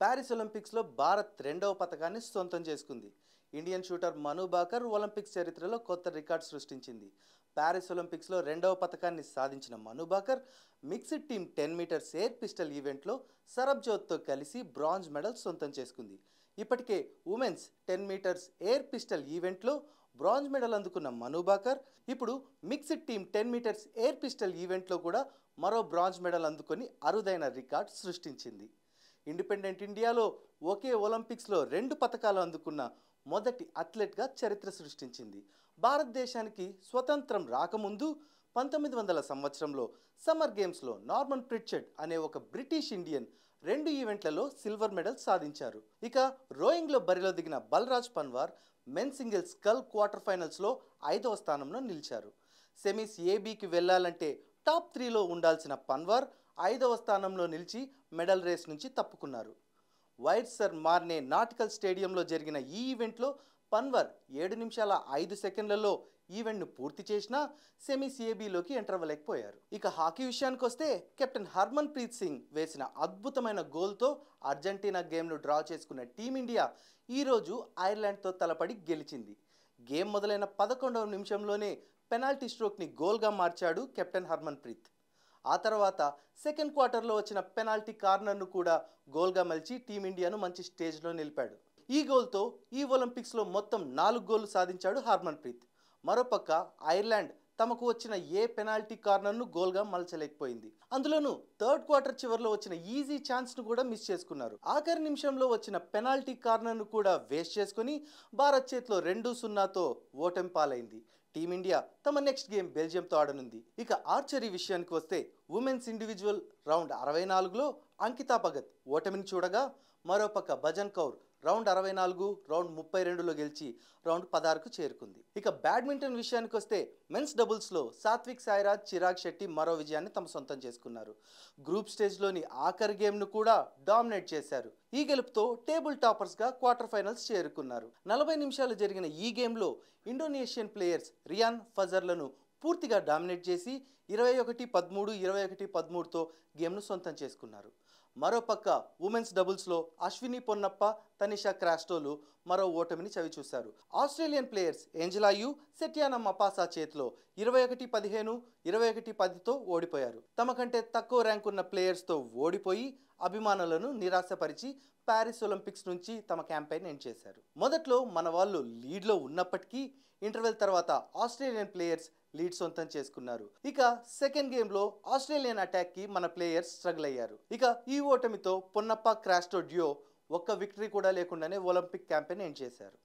Paris ఒలింపిక్స్లో భారత్ రెండవ పతకాన్ని సొంతం చేసుకుంది. Indian shooter Manu Bhaker Olympics చరిత్రలో కొత్త రికార్డు సృష్టించింది. ప్యారిస్ ఒలింపిక్స్లో రెండవ పతకాన్ని సాధించిన Manu Bhaker mixed team 10 metres air pistol ఈవెంట్లో సరబ్జోత్తో కలిసి బ్రాంజ్ మెడల్ సొంతం చేసుకుంది. ఇప్పటికే ఉమెన్స్ 10 మీటర్స్ ఎయిర్ పిస్టల్ ఈవెంట్లో బ్రాంజ్ మెడల్ అందుకున్న మను బాకర్ ఇప్పుడు mixed team 10 metres air pistol ఈవెంట్లో కూడా మరో బ్రాంజ్ మెడల్ అందుకొని అరుదైన రికార్డు సృష్టించింది. ఇండిపెండెంట్ ఇండియాలో ఒకే ఒలింపిక్స్లో 2 పతకాలు అందుకున్న మొదటి అథ్లెట్గా చరిత్ర సృష్టించింది. భారతదేశానికి స్వతంత్రం రాకముందు 1900 సంవత్సరంలో సమ్మర్ గేమ్స్లో నార్మన్ ప్రిట్చెడ్ అనే ఒక బ్రిటిష్ ఇండియన్ 2 ఈవెంట్లలో సిల్వర్ మెడల్ సాధించారు. ఇక రోయింగ్లో బరిలో దిగిన Balraj Panwar men singles scull quarter ఫైనల్స్లో 5వ స్థానంలో నిలిచారు. సెమీస్ ఏబీకి వెళ్లాలంటే టాప్ 3లో ఉండాల్సిన పన్వార్ 5వ స్థానంలో నిలిచి మెడల్ రేస్ నుంచి తప్పుకున్నారు. వైట్ సర్ మార్నే నాటికల్ స్టేడియంలో జరిగిన ఈ ఈవెంట్లో పన్వార్ 7 నిమిషాల 5 సెకండ్లలో ఈవెంట్ను పూర్తి చేసినా సెమీస్ ఏబీలోకి ఎంటర్ అవ్వలేకపోయారు. ఇక హాకీ విషయానికి వస్తే కెప్టెన్ హర్మన్ ప్రీత్ సింగ్ వేసిన అద్భుతమైన గోల్తో అర్జెంటీనా గేమ్ను డ్రా చేసుకున్న టీమిండియా ఈరోజు ఐర్లాండ్తో తలపడి గెలిచింది. గేమ్ మొదలైన 11వ నిమిషంలోనే పెనాల్టీ స్ట్రోక్ని గోల్గా మార్చాడు కెప్టెన్ హర్మన్ ప్రీత్. ఆ తర్వాత సెకండ్ క్వార్టర్లో వచ్చిన పెనాల్టీ కార్నర్ను కూడా గోల్గా మలిచి టీమిండియాను మంచి స్టేజ్లో నిలిపాడు. ఈ గోల్తో ఈ ఒలింపిక్స్లో మొత్తం 4 గోళ్లు సాధించాడు హర్మన్ ప్రీత్. మరోపక్క ఐర్లాండ్ తమకు వచ్చిన ఏ పెనాల్టీ కార్నర్ను గోల్గా మలచలేకపోయింది. అందులోనూ థర్డ్ క్వార్టర్ చివరిలో వచ్చిన ఈజీ ఛాన్స్ను కూడా మిస్ చేసుకున్నారు. ఆఖరి నిమిషంలో వచ్చిన పెనాల్టీ కార్నర్ను కూడా వేస్ట్ చేసుకుని భారత్ చేతిలో 2-0తో ఓటమి పాలైంది. టీమిండియా తమ నెక్స్ట్ గేమ్ బెల్జియంతో ఆడనుంది. ఇక ఆర్చరీ విషయానికి వస్తే ఉమెన్స్ ఇండివిజువల్ రౌండ్ 64లో అంకితా భగత్ ఓటమిని చూడగా, మరోపక్క భజన్ కౌర్ రౌండ్ 64, రౌండ్ 32లో గెలిచి రౌండ్ 16కు చేరుకుంది. ఇక బ్యాడ్మింటన్ విషయానికి వస్తే మెన్స్ డబుల్స్లో సాత్విక్ సాయిరాజ్, చిరాగ్ శెట్టి మరో విజయాన్ని తమ సొంతం చేసుకున్నారు. గ్రూప్ స్టేజ్లోని ఆఖరి గేమ్ను కూడా డామినేట్ చేశారు. ఈ గెలుపుతో టేబుల్ టాపర్స్గా క్వార్టర్ ఫైనల్స్ చేరుకున్నారు. 40 నిమిషాలు జరిగిన ఈ గేమ్లో ఇండోనేషియన్ ప్లేయర్స్ రియాన్ ఫజర్లను పూర్తిగా డామినేట్ చేసి 21-13, 21-13తో గేమ్ను సొంతం చేసుకున్నారు. మరోపక్క ఉమెన్స్ డబుల్స్లో అశ్విని పొన్నప్ప, తనిషా క్రాస్టోలు మరో ఓటమిని చవిచూశారు. Australian players Angela you, సెట్యానా Maupassant చేతిలో 21-15, 21-10తో ఓడిపోయారు. తమ కంటే తక్కువ ర్యాంక్ ఉన్న ప్లేయర్స్తో ఓడిపోయి అభిమానులను నిరాశపరిచి ప్యారిస్ ఒలింపిక్స్ నుంచి తమ క్యాంపెయిన్ ఎండ్ చేశారు. మొదట్లో మన వాళ్ళు లీడ్లో ఉన్నప్పటికీ ఇంటర్వెల్ తర్వాత ఆస్ట్రేలియన్ ప్లేయర్స్ లీడ్ సొంతం చేసుకున్నారు. ఇక సెకండ్ గేమ్లో ఆస్ట్రేలియన్ అటాక్కి మన ప్లేయర్స్ స్ట్రగుల్ అయ్యారు. ఇక ఈ ఓటమితో పొన్నప్ప క్రాస్టో డ్యో ఒక్క విక్టరీ కూడా లేకుండానే ఒలింపిక్ క్యాంపెయిన్ ఎండ్ చేశారు.